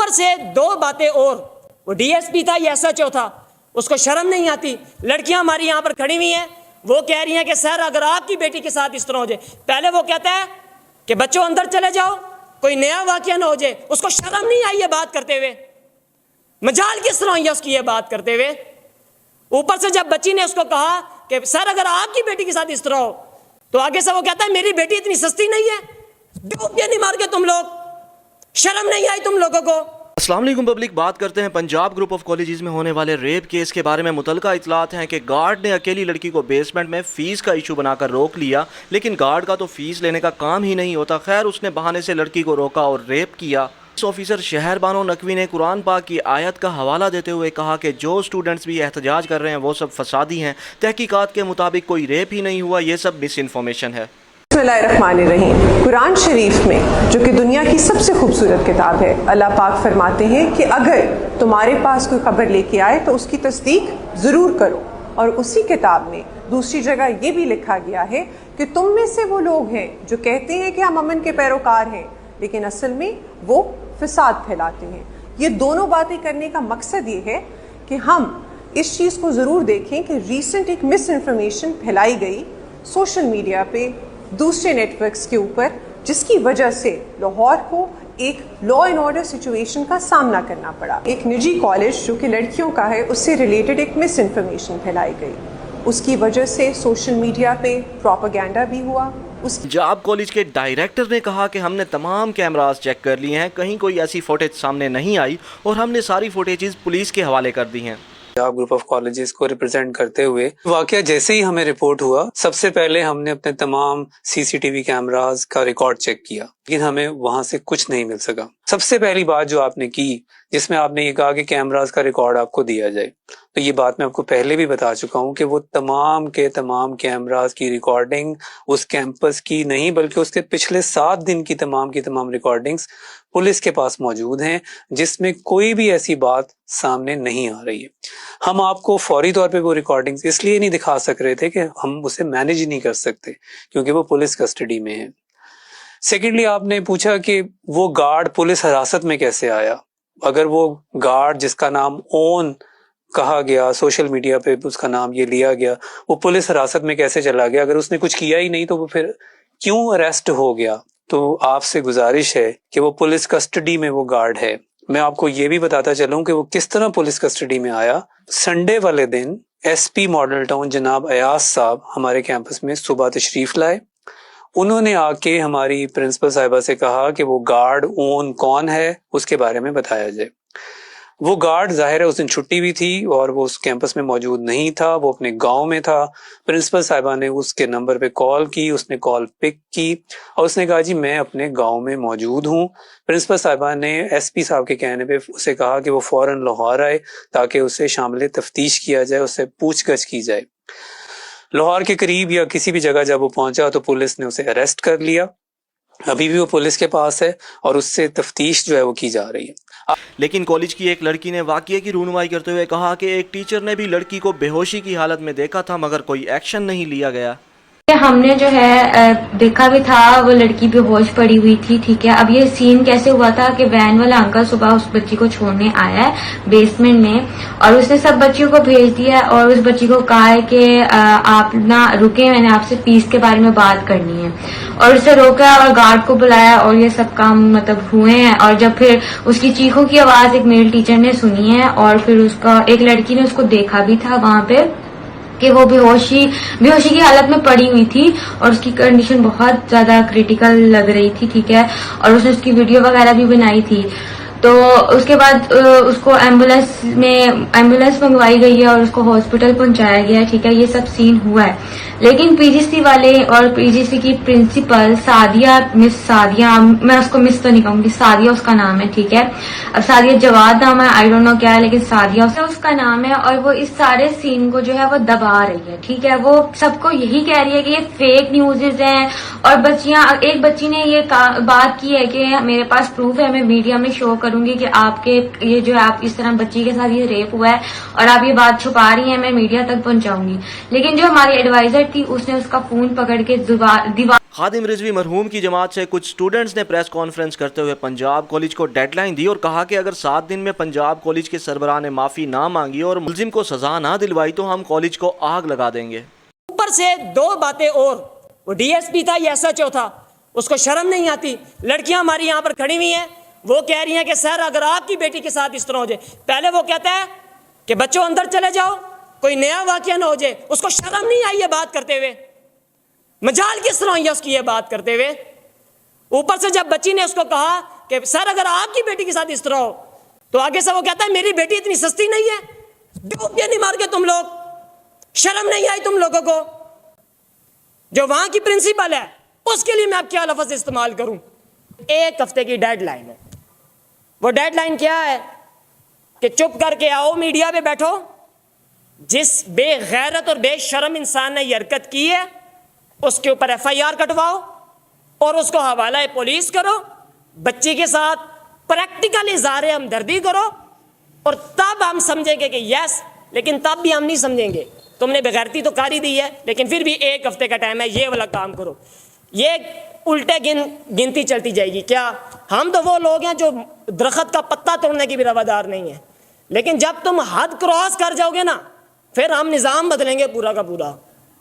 اوپر سے دو باتیں اور، وہ ڈی ایس پی تھا یا ایس ایچ او تھا، اس کو شرم نہیں آتی؟ لڑکیاں ہماری یہاں پر کھڑی ہوئی ہیں، وہ کہہ رہی ہیں کہ سر اگر آپ کی بیٹی کے ساتھ اس طرح ہو جائے، پہلے وہ کہتا ہے کہ بچوں اندر چلے جاؤ، کوئی نیا واقعہ نہ ہو جائے، اس کو شرم نہیں آئی یہ بات کرتے ہوئے؟ مجال کس طرح ہوئی ہے اس کی یہ بات کرتے ہوئے؟ اوپر سے جب بچی نے اس کو کہا کہ سر اگر آپ کی بیٹی کے ساتھ اس طرح ہو، تو آگے سے وہ کہتا ہے میری بیٹی اتنی سستی نہیں ہے، ڈوبیاں نہیں مار کے تم لوگ، شرم نہیں آئی تم لوگوں کو؟ السلام علیکم پبلک، بات کرتے ہیں پنجاب گروپ آف کالجز میں ہونے والے ریپ کیس کے بارے میں۔ متعلقہ اطلاعات ہیں کہ گارڈ نے اکیلی لڑکی کو بیسمنٹ میں فیس کا ایشو بنا کر روک لیا، لیکن گارڈ کا تو فیس لینے کا کام ہی نہیں ہوتا۔ خیر اس نے بہانے سے لڑکی کو روکا اور ریپ کیا۔ آفیسر شہر بانو نقوی نے قرآن پاک کی آیت کا حوالہ دیتے ہوئے کہا کہ جو اسٹوڈنٹس بھی احتجاج کر رہے ہیں وہ سب فسادی ہیں، تحقیقات کے مطابق کوئی ریپ ہی نہیں ہوا، یہ سب مس انفارمیشن ہے۔ بسم اللہ الرحمن الرحیم۔ قرآن شریف میں جو کہ دنیا کی سب سے خوبصورت کتاب ہے، اللہ پاک فرماتے ہیں کہ اگر تمہارے پاس کوئی خبر لے کے آئے تو اس کی تصدیق ضرور کرو، اور اسی کتاب میں دوسری جگہ یہ بھی لکھا گیا ہے کہ تم میں سے وہ لوگ ہیں جو کہتے ہیں کہ ہم امن کے پیروکار ہیں لیکن اصل میں وہ فساد پھیلاتے ہیں۔ یہ دونوں باتیں کرنے کا مقصد یہ ہے کہ ہم اس چیز کو ضرور دیکھیں کہ ریسنٹ ایک مس انفارمیشن پھیلائی گئی سوشل میڈیا پہ، دوسرے نیٹ ورکس کے اوپر، جس کی وجہ سے لاہور کو ایک لا اینڈ آرڈر سچویشن کا سامنا کرنا پڑا۔ ایک نجی کالج جو کہ لڑکیوں کا ہے، اس سے ریلیٹڈ ایک مس انفارمیشن پھیلائی گئی، اس کی وجہ سے سوشل میڈیا پہ پروپیگنڈا بھی ہوا۔ پنجاب کالج کے ڈائریکٹر نے کہا کہ ہم نے تمام کیمراز چیک کر لیے ہیں، کہیں کوئی ایسی فوٹیج سامنے نہیں آئی اور ہم نے ساری فوٹیجز پولیس کے حوالے کر دی ہیں۔ پنجاب گروپ آف کالجز کو ریپرزینٹ کرتے ہوئے واقعہ جیسے ہی ہمیں رپورٹ ہوا، سب سے پہلے ہم نے اپنے تمام سی سی ٹی وی کیمراز کا ریکارڈ چیک کیا، لیکن ہمیں وہاں سے کچھ نہیں مل سکا۔ سب سے پہلی بات جو آپ نے کی، جس میں آپ نے یہ کہا کہ کیمراز کا ریکارڈ آپ کو دیا جائے، تو یہ بات میں آپ کو پہلے بھی بتا چکا ہوں کہ وہ تمام کے تمام کیمراز کی ریکارڈنگ اس کیمپس کی نہیں بلکہ اس کے پچھلے 7 دن کی تمام ریکارڈنگز پولیس کے پاس موجود ہیں، جس میں کوئی بھی ایسی بات سامنے نہیں آ رہی ہے۔ ہم آپ کو فوری طور پہ وہ ریکارڈنگز اس لیے نہیں دکھا سک رہے تھے کہ ہم اسے مینیج نہیں کر سکتے کیونکہ وہ پولیس کسٹڈی میں ہے۔ سیکنڈلی آپ نے پوچھا کہ وہ گارڈ پولیس حراست میں کیسے آیا؟ اگر وہ گارڈ جس کا نام اون کہا گیا، سوشل میڈیا پہ اس کا نام یہ لیا گیا، وہ پولیس حراست میں کیسے چلا گیا؟ اگر اس نے کچھ کیا ہی نہیں تو وہ پھر کیوں اریسٹ ہو گیا؟ تو آپ سے گزارش ہے کہ وہ پولیس کسٹڈی میں وہ گارڈ ہے۔ میں آپ کو یہ بھی بتاتا چلوں کہ وہ کس طرح پولیس کسٹڈی میں آیا۔ سنڈے والے دن ایس پی ماڈل ٹاؤن جناب ایاز صاحب ہمارے کیمپس میں صبح تشریف لائے۔ انہوں نے آ کے ہماری پرنسپل صاحبہ سے کہا کہ وہ گارڈ اون کون ہے، اس کے بارے میں بتایا جائے۔ وہ گارڈ ظاہر ہے اس دن چھٹی بھی تھی اور وہ اس کیمپس میں موجود نہیں تھا، وہ اپنے گاؤں میں تھا۔ پرنسپل صاحبہ نے اس کے نمبر پہ کال کی، اس نے کال پک کی اور اس نے کہا جی میں اپنے گاؤں میں موجود ہوں۔ پرنسپل صاحبہ نے ایس پی صاحب کے کہنے پہ اسے کہا کہ وہ فوراً لاہور آئے تاکہ اسے شامل تفتیش کیا جائے، اس سے پوچھ گچھ کی جائے۔ لاہور کے قریب یا کسی بھی جگہ جب وہ پہنچا تو پولیس نے اسے اریسٹ کر لیا۔ ابھی بھی وہ پولیس کے پاس ہے اور اس سے تفتیش جو ہے وہ کی جا رہی ہے۔ لیکن کالج کی ایک لڑکی نے واقعے کی رونمائی کرتے ہوئے کہا کہ ایک ٹیچر نے بھی لڑکی کو بے ہوشی کی حالت میں دیکھا تھا مگر کوئی ایکشن نہیں لیا گیا۔ ہم نے جو ہے دیکھا بھی تھا، وہ لڑکی بے ہوش پڑی ہوئی تھی، ٹھیک ہے۔ اب یہ سین کیسے ہوا تھا کہ وین والا انکل صبح اس بچی کو چھوڑنے آیا ہے بیسمنٹ میں اور اس نے سب بچیوں کو بھیج دیا اور اس بچی کو کہا ہے کہ آپ نہ رکیں، میں نے آپ سے فیس کے بارے میں بات کرنی ہے، اور اسے روکا اور گارڈ کو بلایا اور یہ سب کام مطلب ہوئے ہیں۔ اور جب پھر اس کی چیخوں کی آواز ایک میل ٹیچر نے سنی ہے اور پھر اس کا ایک لڑکی نے اس کو دیکھا بھی تھا وہاں پہ کہ وہ بے ہوشی کی حالت میں پڑی ہوئی تھی اور اس کی کنڈیشن بہت زیادہ کریٹیکل لگ رہی تھی، ٹھیک ہے۔ اور اس نے اس کی ویڈیو وغیرہ بھی بنائی تھی۔ تو اس کے بعد اس کو ایمبولینس منگوائی گئی ہے اور اس کو ہاسپٹل پہنچایا گیا ہے، ٹھیک ہے۔ یہ سب سین ہوا ہے، لیکن پی جی سی والے اور پی جی سی کی پرنسپل مس سعدیہ، میں اس کو مس تو نہیں کہوں گی، سعدیہ اس کا نام ہے، ٹھیک ہے۔ اب سعدیہ جواد نام ہے، آئی ڈونٹ نو کیا ہے، لیکن سعدیہ اس کا نام ہے اور وہ اس سارے سین کو جو ہے وہ دبا رہی ہے، ٹھیک ہے۔ وہ سب کو یہی کہہ رہی ہے کہ یہ فیک نیوزز ہیں اور ایک بچی نے یہ بات کی ہے کہ میرے پاس پروف ہے، میں میڈیا میں شو کروں گی کہ آپ کے یہ جو ہے آپ اس طرح بچی کے ساتھ یہ ریپ ہوا ہے اور آپ یہ بات چھپا رہی ہیں، میں میڈیا تک پہنچاؤں گی۔ لیکن جو ہماری ایڈوائزر تھی اس نے اس کا فون پکڑ کے دیوار خادم رضوی مرحوم کی جماعت سے کچھ اسٹوڈنٹس نے پریس کانفرنس کرتے ہوئے پنجاب کالج کو ڈیڈ لائن دی اور کہا کہ اگر 7 دن میں پنجاب کالج کے سربراہ نے معافی نہ مانگی اور ملزم کو سزا نہ دلوائی تو ہم کالج کو آگ لگا دیں گے۔ اوپر سے 2 باتیں اور، وہ ڈی ایس پی تھا یا ایس ایچ او تھا، اس کو شرم نہیں آتی۔ لڑکیاں ہماری یہاں پر کھڑی ہوئی ہیں، وہ کہہ رہی ہیں کہ سر اگر آپ کی بیٹی کے ساتھ اس طرح ہو جائے، پہلے وہ کہتا ہے کہ بچوں اندر چلے جاؤ، کوئی نیا واقعہ نہ ہو جائے، اس کو شرم نہیں آئی یہ بات کرتے ہوئے؟ مجال کس طرح ہوئی ہے اس کی یہ بات کرتے ہوئے؟ اوپر سے جب بچی نے اس کو کہا کہ سر اگر آپ کی بیٹی کے ساتھ اس طرح ہو، تو آگے سے وہ کہتا ہے میری بیٹی اتنی سستی نہیں ہے، ڈوبیاں نہیں مار کے تم لوگ، شرم نہیں آئی تم لوگوں کو؟ جو وہاں کی پرنسپل ہے اس کے لیے میں اب کیا لفظ استعمال کروں؟ 1 ہفتے کی ڈیڈ لائن ہے۔ وہ ڈیڈ لائن کیا ہے کہ چپ کر کے آؤ، میڈیا پہ بیٹھو، جس بے غیرت اور بے شرم انسان نے یہ حرکت کی ہے اس کے اوپر FIR کٹواؤ اور اس کو حوالہ پولیس کرو، بچی کے ساتھ پریکٹیکل اظہار ہمدردی کرو، اور تب ہم سمجھیں گے کہ یس، لیکن تب بھی ہم نہیں سمجھیں گے۔ تم نے بغیرتی تو کاری دی ہے، لیکن پھر بھی 1 ہفتے کا ٹائم ہے، یہ والا کام کرو۔ یہ الٹے گنتی چلتی جائے گی۔ کیا ہم تو وہ لوگ ہیں جو درخت کا پتا توڑنے کی بھی روادار نہیں ہیں، لیکن جب تم حد کراس کر جاؤ گے نا، پھر ہم نظام بدلیں گے پورا کا پورا۔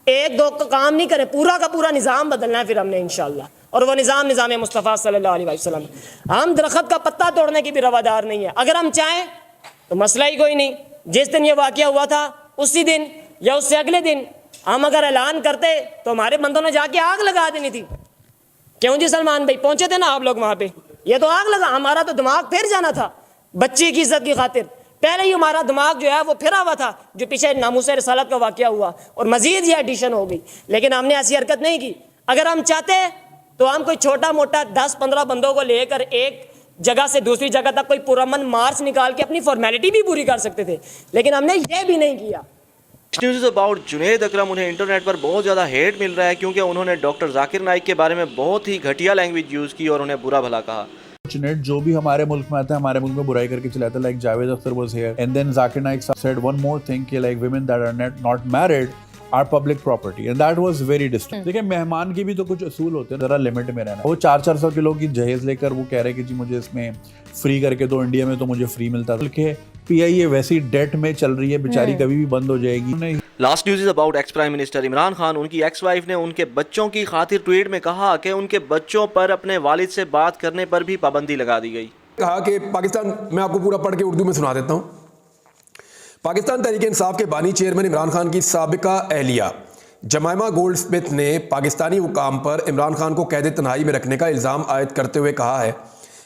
1-2 کا کام نہیں کریں، پورا کا پورا نظام بدلنا ہے پھر ہم نے انشاءاللہ، اور وہ نظام مصطفیٰ صلی اللہ علیہ وسلم۔ ہم درخت کا پتا توڑنے کی بھی روادار نہیں ہے۔ اگر ہم چاہیں تو مسئلہ ہی کوئی نہیں، جس دن یہ واقعہ ہوا تھا اسی دن یا اس سے اگلے دن ہم اگر اعلان کرتے تو ہمارے بندوں نے جا کے آگ لگا دینی تھی۔ کیوں جی سلمان بھائی، پہنچے تھے نا آپ لوگ وہاں پہ، یہ تو آگ لگا، ہمارا تو دماغ پھر جانا تھا بچی کی عزت کی خاطر۔ پہلے ہی ہمارا دماغ جو ہے وہ پھرا ہوا تھا، جو پیچھے ناموس رسالت کا واقعہ ہوا، اور مزید یہ ایڈیشن ہو گئی، لیکن ہم نے ایسی حرکت نہیں کی۔ اگر ہم چاہتے تو ہم کوئی چھوٹا موٹا 10-15 بندوں کو لے کر ایک جگہ سے دوسری جگہ تک کوئی پرامن مارچ نکال کے اپنی فارمیلٹی بھی پوری کر سکتے تھے، لیکن ہم نے یہ بھی نہیں کیا۔ نیوز اباؤٹ جنید اکرم، انہیں انٹرنیٹ پر بہت زیادہ ہیٹ مل رہا ہے کیونکہ انہوں نے ڈاکٹر ذاکر نائک کے بارے میں بہت ہی گھٹیا لینگویج یوز کی اور انہیں برا بھلا کہا۔ جو بھی ہمارے ملک میں آتا ہے ہمارے ملک میں برائی کر کے چلاتا ہے، like Javed Akhtar was here and then Zakir Naik said one more thing کہ like women that are not married are public property and that was very disturbing. دیکھیں مہمان کے بھی تو کچھ اصول ہوتے ہیں، ذرا لمٹ میں رہنا۔ وہ 400 کلو کی جہیز لے کر وہ کہہ رہے کہ جی مجھے اس میں فری کر کے دو، انڈیا میں تو مجھے فری ملتا تھا، بلکہ PIA ویسی ڈیٹ میں چل رہی ہے بیچاری، کبھی بھی بند ہو جائے گی۔ Last news is about ex prime minister Imran Khan. ان کی ایکس وائف نے ان کے بچوں کی خاطر ٹویٹ میں کہا کہ ان کے بچوں پر اپنے والد سے بات کرنے پر بھی پابندی لگا دی گئی۔ کہا کہ پاکستان، میں آپ کو پورا پڑھ کے اردو میں سنا دیتا ہوں۔ پاکستان تحریک انصاف کے بانی چیئرمین عمران خان کی سابقہ اہلیہ جمائمہ گولڈ اسمتھ نے پاکستانی حکام پر عمران خان کو قید تنہائی میں رکھنے کا الزام عائد کرتے ہوئے کہا ہے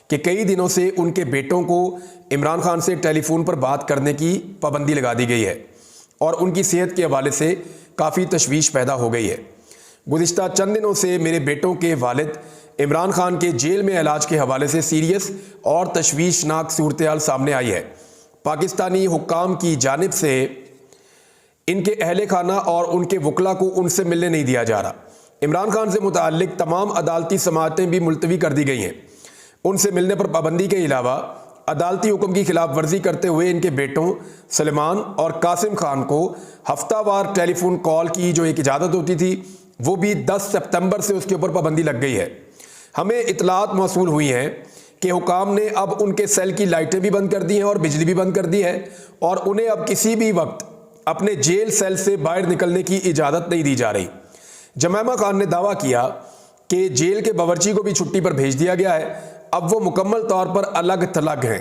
کہ کئی دنوں سے ان کے بیٹوں کو عمران خان سے ٹیلی فون پر بات کرنے کی پابندی لگا دی گئی ہے اور ان کی صحت کے حوالے سے کافی تشویش پیدا ہو گئی ہے۔ گزشتہ چند دنوں سے میرے بیٹوں کے والد عمران خان کے جیل میں علاج کے حوالے سے سیریس اور تشویشناک صورتحال سامنے آئی ہے۔ پاکستانی حکام کی جانب سے ان کے اہل خانہ اور ان کے وکلا کو ان سے ملنے نہیں دیا جا رہا۔ عمران خان سے متعلق تمام عدالتی سماعتیں بھی ملتوی کر دی گئی ہیں۔ ان سے ملنے پر پابندی کے علاوہ عدالتی حکم کی خلاف ورزی کرتے ہوئے ان کے بیٹوں سلمان اور قاسم خان کو ہفتہ وار ٹیلی فون کال کی جو ایک اجازت ہوتی تھی، وہ بھی 10 سپتمبر سے اس کے اوپر پابندی لگ گئی ہے۔ ہمیں اطلاعات موصول ہوئی ہیں کہ حکام نے اب ان کے سیل کی لائٹیں بھی بند کر دی ہیں اور بجلی بھی بند کر دی ہے، اور انہیں اب کسی بھی وقت اپنے جیل سیل سے باہر نکلنے کی اجازت نہیں دی جا رہی۔ جمائمہ خان نے دعویٰ کیا کہ جیل کے باورچی کو بھی چھٹی پر بھیج دیا گیا ہے، اب وہ مکمل طور پر الگ تھلگ ہیں۔